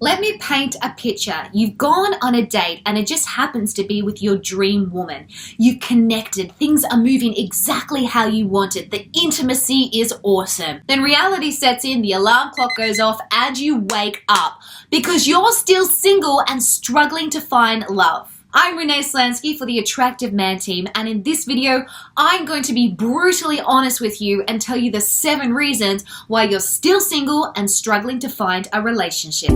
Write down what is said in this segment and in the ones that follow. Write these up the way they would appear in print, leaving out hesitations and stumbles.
Let me paint a picture. You've gone on a date and it just happens to be with your dream woman. You connected. Things are moving exactly how you wanted. The intimacy is awesome. Then reality sets in, the alarm clock goes off, and you wake up because you're still single and struggling to find love. I'm Renee Slansky for the Attractive Man team, and in this video, I'm going to be brutally honest with you and tell you the 7 reasons why you're still single and struggling to find a relationship.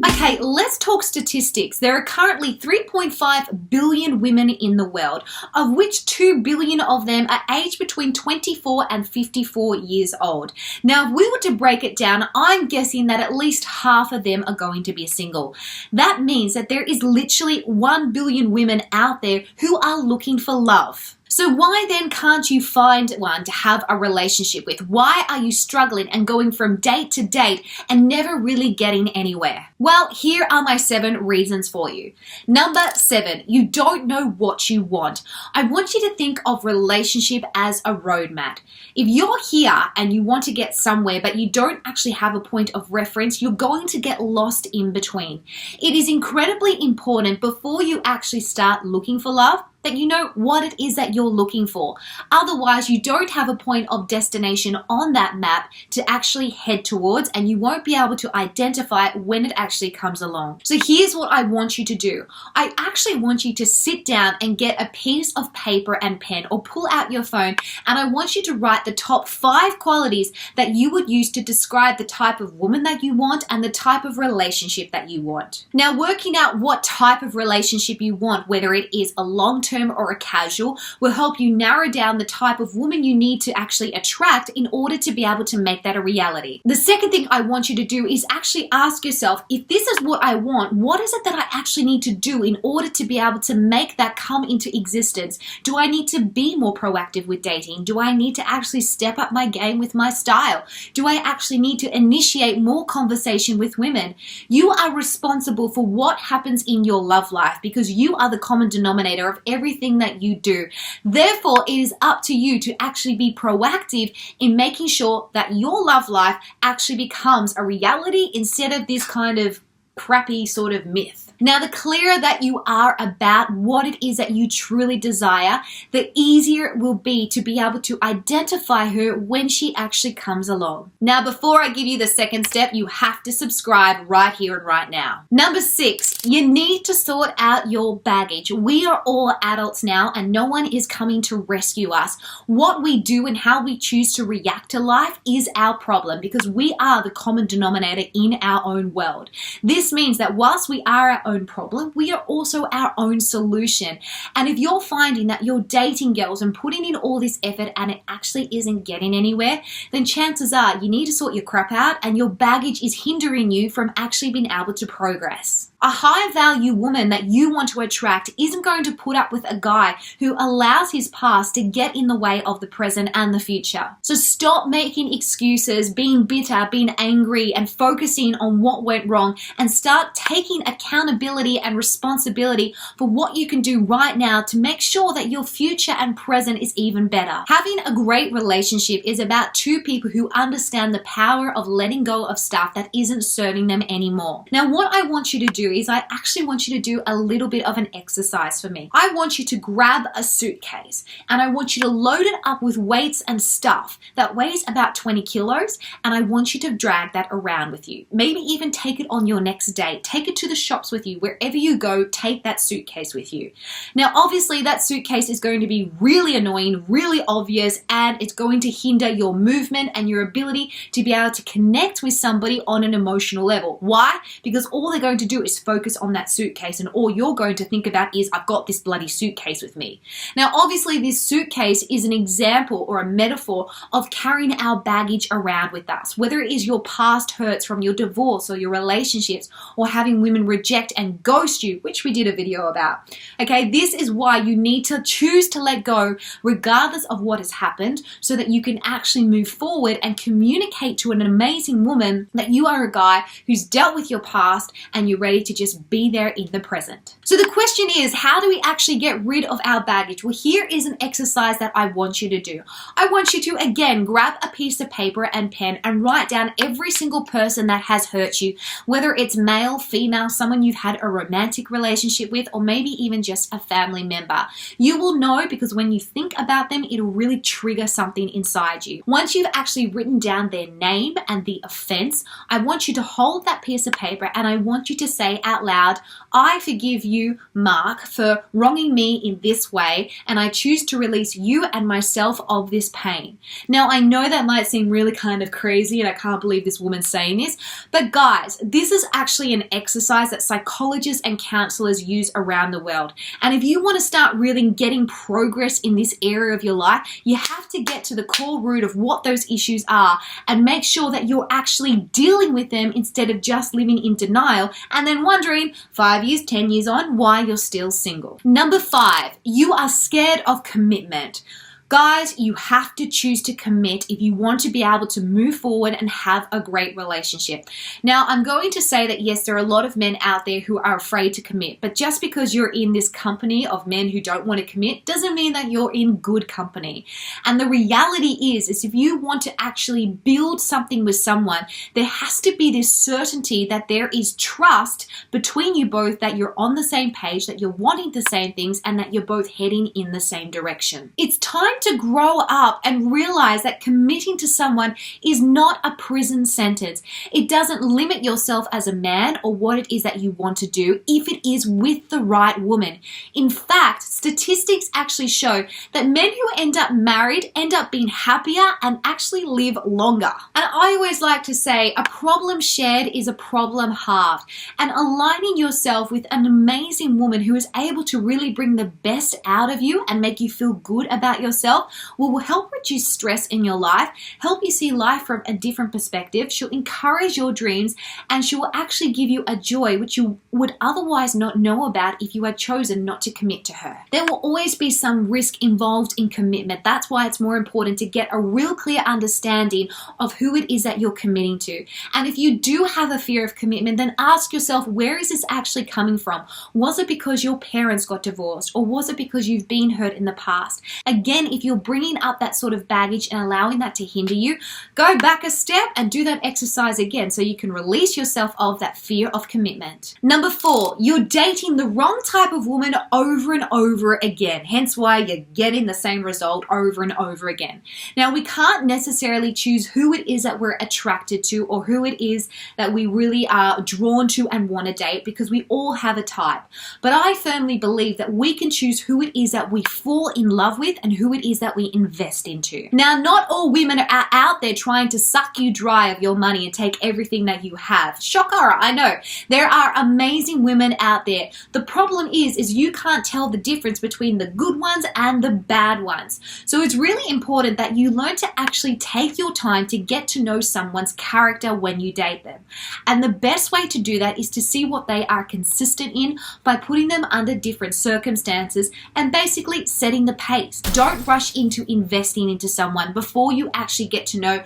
Okay, let's talk statistics. There are currently 3.5 billion women in the world, of which 2 billion of them are aged between 24 and 54 years old. Now, if we were to break it down, I'm guessing that at least half of them are going to be single. That means that there is literally 1 billion women out there who are looking for love. So why then can't you find one to have a relationship with? Why are you struggling and going from date to date and never really getting anywhere? Well, here are my 7 reasons for you. Number 7, you don't know what you want. I want you to think of relationship as a roadmap. If you're here and you want to get somewhere but you don't actually have a point of reference, you're going to get lost in between. It is incredibly important before you actually start looking for love that you know what it is that you're looking for. Otherwise, you don't have a point of destination on that map to actually head towards, and you won't be able to identify it when it actually comes along. So here's what I want you to do. I actually want you to sit down and get a piece of paper and pen, or pull out your phone, and I want you to write the top 5 qualities that you would use to describe the type of woman that you want and the type of relationship that you want. Now, working out what type of relationship you want, whether it is a long-term or a casual, will help you narrow down the type of woman you need to actually attract in order to be able to make that a reality. The second thing I want you to do is actually ask yourself, if this is what I want, what is it that I actually need to do in order to be able to make that come into existence? Do I need to be more proactive with dating? Do I need to actually step up my game with my style? Do I actually need to initiate more conversation with women? You are responsible for what happens in your love life because you are the common denominator of everything that you do. Therefore, it is up to you to actually be proactive in making sure that your love life actually becomes a reality instead of this kind of crappy sort of myth. Now, the clearer that you are about what it is that you truly desire, the easier it will be to be able to identify her when she actually comes along. Now, before I give you the second step, you have to subscribe right here and right now. Number 6, you need to sort out your baggage. We are all adults now and no one is coming to rescue us. What we do and how we choose to react to life is our problem because we are the common denominator in our own world. This means that whilst we are our own problem, we are also our own solution. And if you're finding that you're dating girls and putting in all this effort and it actually isn't getting anywhere, then chances are you need to sort your crap out and your baggage is hindering you from actually being able to progress. A high value woman that you want to attract isn't going to put up with a guy who allows his past to get in the way of the present and the future. So stop making excuses, being bitter, being angry, and focusing on what went wrong, and start taking accountability and responsibility for what you can do right now to make sure that your future and present is even better. Having a great relationship is about 2 people who understand the power of letting go of stuff that isn't serving them anymore. Now, what I want you to do is I actually want you to do a little bit of an exercise for me. I want you to grab a suitcase and I want you to load it up with weights and stuff that weighs about 20 kilos, and I want you to drag that around with you. Maybe even take it on your next date. Take it to the shops with you. Wherever you go, take that suitcase with you. Now, obviously, that suitcase is going to be really annoying, really obvious, and it's going to hinder your movement and your ability to be able to connect with somebody on an emotional level. Why? Because all they're going to do is focus on that suitcase, and all you're going to think about is, I've got this bloody suitcase with me. Now, obviously, this suitcase is an example or a metaphor of carrying our baggage around with us, whether it is your past hurts from your divorce or your relationships, or having women reject and ghost you, which we did a video about. Okay, this is why you need to choose to let go regardless of what has happened, so that you can actually move forward and communicate to an amazing woman that you are a guy who's dealt with your past and you're ready to to just be there in the present. So the question is, how do we actually get rid of our baggage? Well, here is an exercise that I want you to do. I want you to, again, grab a piece of paper and pen and write down every single person that has hurt you, whether it's male, female, someone you've had a romantic relationship with, or maybe even just a family member. You will know because when you think about them, it'll really trigger something inside you. Once you've actually written down their name and the offense, I want you to hold that piece of paper and I want you to say out loud, I forgive you, Mark, for wronging me in this way, and I choose to release you and myself of this pain. Now, I know that might seem really kind of crazy and I can't believe this woman's saying this, but guys, this is actually an exercise that psychologists and counselors use around the world. And if you want to start really getting progress in this area of your life, you have to get to the core root of what those issues are and make sure that you're actually dealing with them instead of just living in denial and then wondering 5 years, 10 years on why you're still single. Number 5, you are scared of commitment. Guys, you have to choose to commit if you want to be able to move forward and have a great relationship. Now, I'm going to say that yes, there are a lot of men out there who are afraid to commit, but just because you're in this company of men who don't want to commit doesn't mean that you're in good company. And the reality is if you want to actually build something with someone, there has to be this certainty that there is trust between you both, that you're on the same page, that you're wanting the same things, and that you're both heading in the same direction. It's time to grow up and realize that committing to someone is not a prison sentence. It doesn't limit yourself as a man or what it is that you want to do if it is with the right woman. In fact, statistics actually show that men who end up married end up being happier and actually live longer. And I always like to say a problem shared is a problem halved. And aligning yourself with an amazing woman who is able to really bring the best out of you and make you feel good about yourself will help reduce stress in your life, help you see life from a different perspective. She'll encourage your dreams and she will actually give you a joy which you would otherwise not know about if you had chosen not to commit to her. There will always be some risk involved in commitment. That's why it's more important to get a real clear understanding of who it is that you're committing to. And if you do have a fear of commitment, then ask yourself, where is this actually coming from? Was it because your parents got divorced, or was it because you've been hurt in the past? Again, if you're bringing up that sort of baggage and allowing that to hinder you, go back a step and do that exercise again so you can release yourself of that fear of commitment. Number 4, you're dating the wrong type of woman over and over again, hence why you're getting the same result over and over again. Now, we can't necessarily choose who it is that we're attracted to or who it is that we really are drawn to and want to date, because we all have a type. But I firmly believe that we can choose who it is that we fall in love with and who it is that we invest into. Now, not all women are out there trying to suck you dry of your money and take everything that you have. Shocker, I know. There are amazing women out there. The problem is you can't tell the difference between the good ones and the bad ones. So it's really important that you learn to actually take your time to get to know someone's character when you date them. And the best way to do that is to see what they are consistent in by putting them under different circumstances and basically setting the pace. Don't rush into investing into someone before you actually get to know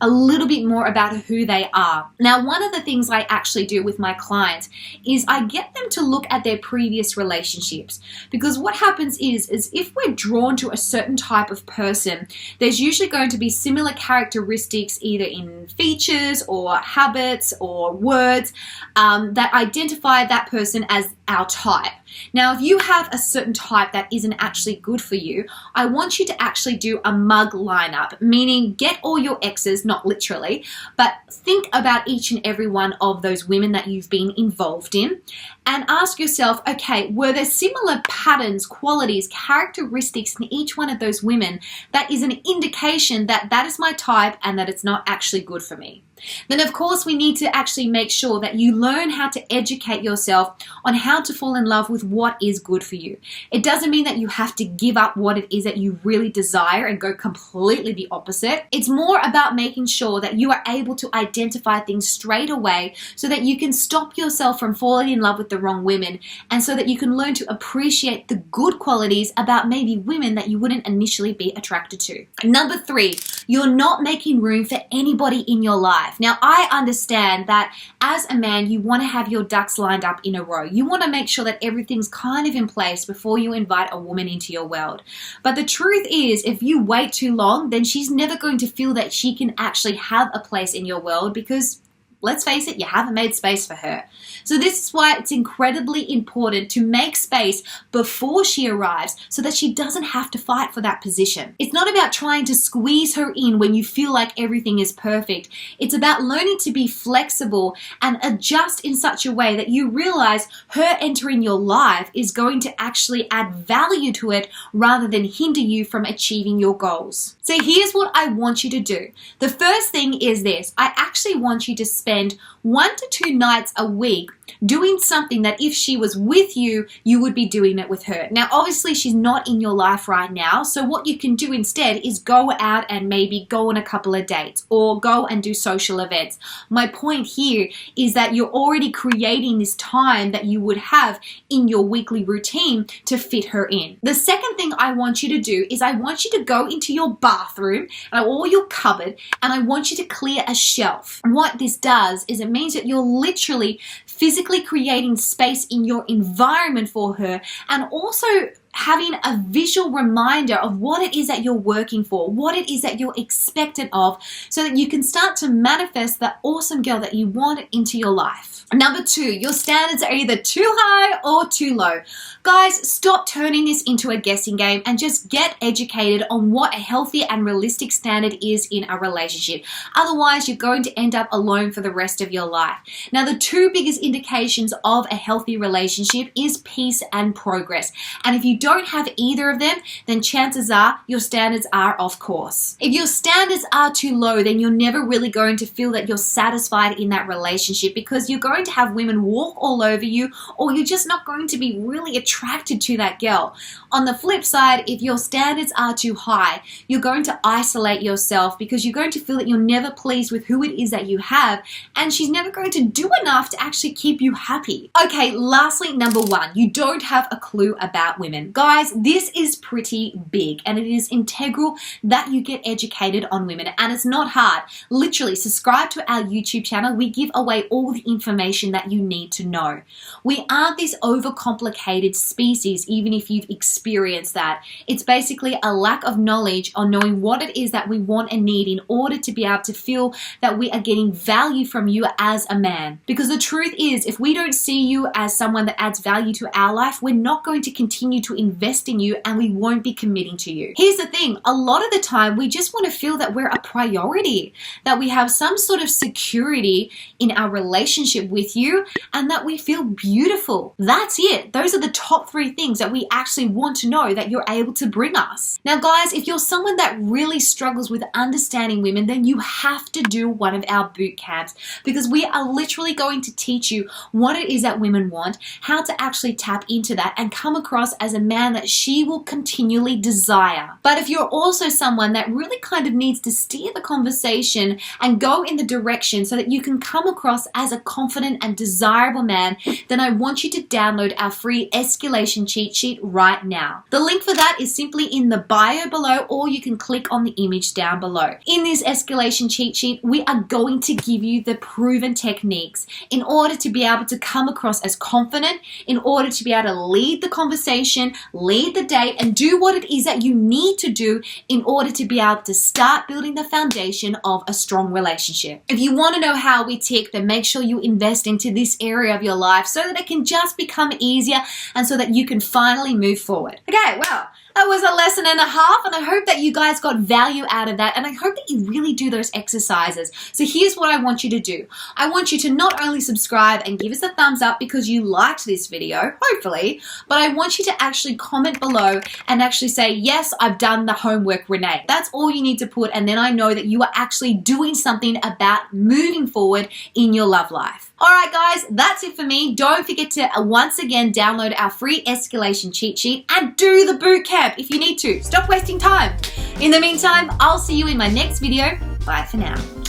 a little bit more about who they are. Now, one of the things I actually do with my clients is I get them to look at their previous relationships, because what happens is if we're drawn to a certain type of person, there's usually going to be similar characteristics either in features or habits or words that identify that person as our type. Now, if you have a certain type that isn't actually good for you, I want you to actually do a mug lineup, meaning get all your exes, not literally, but think about each and every one of those women that you've been involved in and ask yourself, okay, were there similar patterns, qualities, characteristics in each one of those women that is an indication that that is my type and that it's not actually good for me? Then, of course, we need to actually make sure that you learn how to educate yourself on how to fall in love with what is good for you. It doesn't mean that you have to give up what it is that you really desire and go completely the opposite. It's more about making sure that you are able to identify things straight away so that you can stop yourself from falling in love with the wrong women, and so that you can learn to appreciate the good qualities about maybe women that you wouldn't initially be attracted to. Number 3, you're not making room for anybody in your life. Now, I understand that as a man, you want to have your ducks lined up in a row. You want to make sure that everything's kind of in place before you invite a woman into your world. But the truth is, if you wait too long, then she's never going to feel that she can actually have a place in your world because, let's face it, you haven't made space for her. So this is why it's incredibly important to make space before she arrives so that she doesn't have to fight for that position. It's not about trying to squeeze her in when you feel like everything is perfect. It's about learning to be flexible and adjust in such a way that you realize her entering your life is going to actually add value to it rather than hinder you from achieving your goals. So here's what I want you to do. The first thing is this. I actually want you to spend 1 to 2 nights a week doing something that if she was with you, you would be doing it with her. Now, obviously, she's not in your life right now. So what you can do instead is go out and maybe go on a couple of dates or go and do social events. My point here is that you're already creating this time that you would have in your weekly routine to fit her in. The second thing I want you to do is I want you to go into your bathroom or your cupboard and I want you to clear a shelf. What this does is it means that you're literally physically creating space in your environment for her and also having a visual reminder of what it is that you're working for, what it is that you're expectant of, so that you can start to manifest that awesome girl that you want into your life. Number 2, your standards are either too high or too low. Guys, stop turning this into a guessing game and just get educated on what a healthy and realistic standard is in a relationship. Otherwise, you're going to end up alone for the rest of your life. Now, the 2 biggest indications of a healthy relationship is peace and progress. And if you don't have either of them, then chances are your standards are off course. If your standards are too low, then you're never really going to feel that you're satisfied in that relationship because you're going to have women walk all over you or you're just not going to be really attracted to that girl. On the flip side, if your standards are too high, you're going to isolate yourself because you're going to feel that you're never pleased with who it is that you have and she's never going to do enough to actually keep you happy. Okay, lastly, number 1, you don't have a clue about women. Guys, this is pretty big and it is integral that you get educated on women and it's not hard. Literally, subscribe to our YouTube channel. We give away all the information that you need to know. We aren't this overcomplicated species, even if you've experienced that. It's basically a lack of knowledge on knowing what it is that we want and need in order to be able to feel that we are getting value from you as a man. Because the truth is, if we don't see you as someone that adds value to our life, we're not going to continue to invest in you and we won't be committing to you. Here's the thing, a lot of the time we just want to feel that we're a priority, that we have some sort of security in our relationship with you and that we feel beautiful. That's it. Those are the top 3 things that we actually want to know that you're able to bring us. Now guys, if you're someone that really struggles with understanding women, then you have to do one of our boot camps because we are literally going to teach you what it is that women want, how to actually tap into that and come across as a man that she will continually desire. But if you're also someone that really kind of needs to steer the conversation and go in the direction so that you can come across as a confident and desirable man, then I want you to download our free escalation cheat sheet right now. The link for that is simply in the bio below, or you can click on the image down below. In this escalation cheat sheet, we are going to give you the proven techniques in order to be able to come across as confident, in order to be able to lead the conversation, lead the date, and do what it is that you need to do in order to be able to start building the foundation of a strong relationship. If you want to know how we tick, then make sure you invest into this area of your life so that it can just become easier and so that you can finally move forward. Okay, well, that was a lesson and a half, and I hope that you guys got value out of that, and I hope that you really do those exercises. So here's what I want you to do. I want you to not only subscribe and give us a thumbs up because you liked this video, hopefully, but I want you to actually comment below and actually say, yes, I've done the homework, Renee. That's all you need to put, and then I know that you are actually doing something about moving forward in your love life. Alright guys, that's it for me. Don't forget to once again download our free escalation cheat sheet and do the boot camp if you need to. Stop wasting time. In the meantime, I'll see you in my next video. Bye for now.